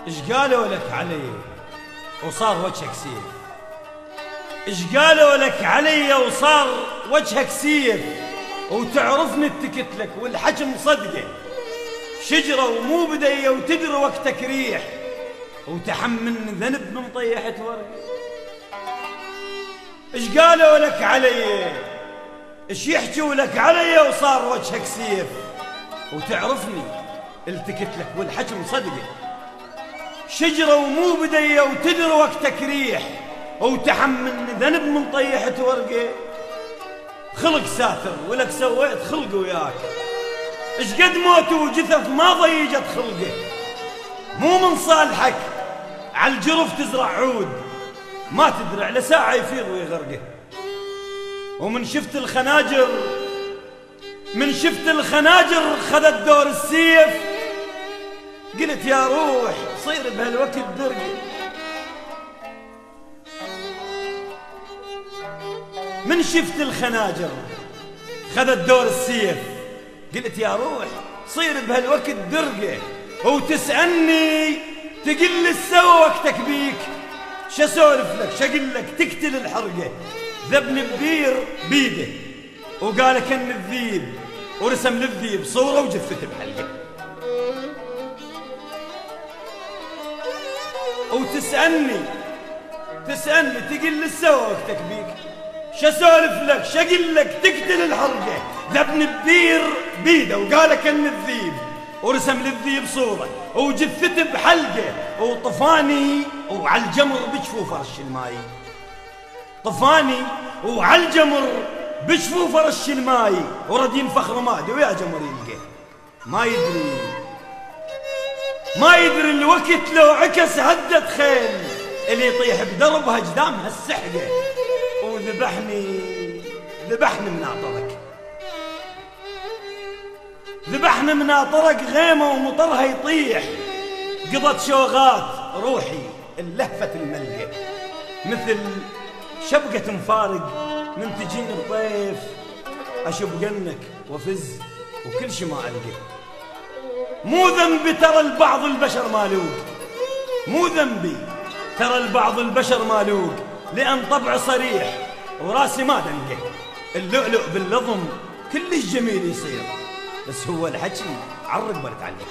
ايش قالوا لك علي وصار وجهك سيف؟ ايش قالوا لك علي وصار وجهك سيف؟ وتعرفني اتكت لك والحجم صدقه، شجرة ومو بدية وتدري وقتك ريح، وتحملني ذنب من طيحة ورق. ايش قالوا لك علي؟ ايش يحكوا لك علي وصار وجهك سيف؟ وتعرفني التكت لك والحجم صدقه، شجرة ومو بدية وتدري وقتك ريح، وتحملني ذنب من طيحة ورقه. خلق ساتر ولك سويت خلق وياك، ايش قد موت وجثث ما ضيجت خلقه. مو من صالحك على الجرف تزرع عود، ما تدري على ساعة يفيض ويغرقه. ومن شفت الخناجر خذت دور السيف، قلت يا روح صير بهالوقت درقه. من شفت الخناجر خذت دور السيف، قلت يا روح صير بهالوقت درقه. وتسألني تقل السوا وقتك بيك، شسولف لك شقل لك تقتل الحرقه. ذبني ببير بيده وقال كن الذيب، ورسم للذيب صوره وجثته بحلقه. وتسألني تقل السوا وقتك بيك، شسولف لك شقل لك تقتل الحرقه. ذبني ببير بيده وقال كن الذيب، ورسم للذيب صوره وجثته بحلقه. وطفاني وعلى الجمر بجفوف رش الماي، طفاني وعلى الجمر بجفوف رش الماي. ورد ينفخ رماده ويا جمر يلقى، ما يدري الوقت لو عكس هدت خيل اللي يطيح بدربها قدامها السحقه. وذبحني من ناطرك غيمه ومطرها يطيح. قضت شوغات روحي اللهفة الملقى، مثل شبقة مفارق من تجيني الطيف. أشب جنك وفز وكل شي ما ألقى. مو ذنبي ترى البعض البشر مالوق، مو ذنبي ترى البعض البشر مالوق، لأن طبع صريح وراسي ما دنقه. اللؤلؤ باللظم كلش جميل يصير، بس هو الحكي عرق ولا تعلق.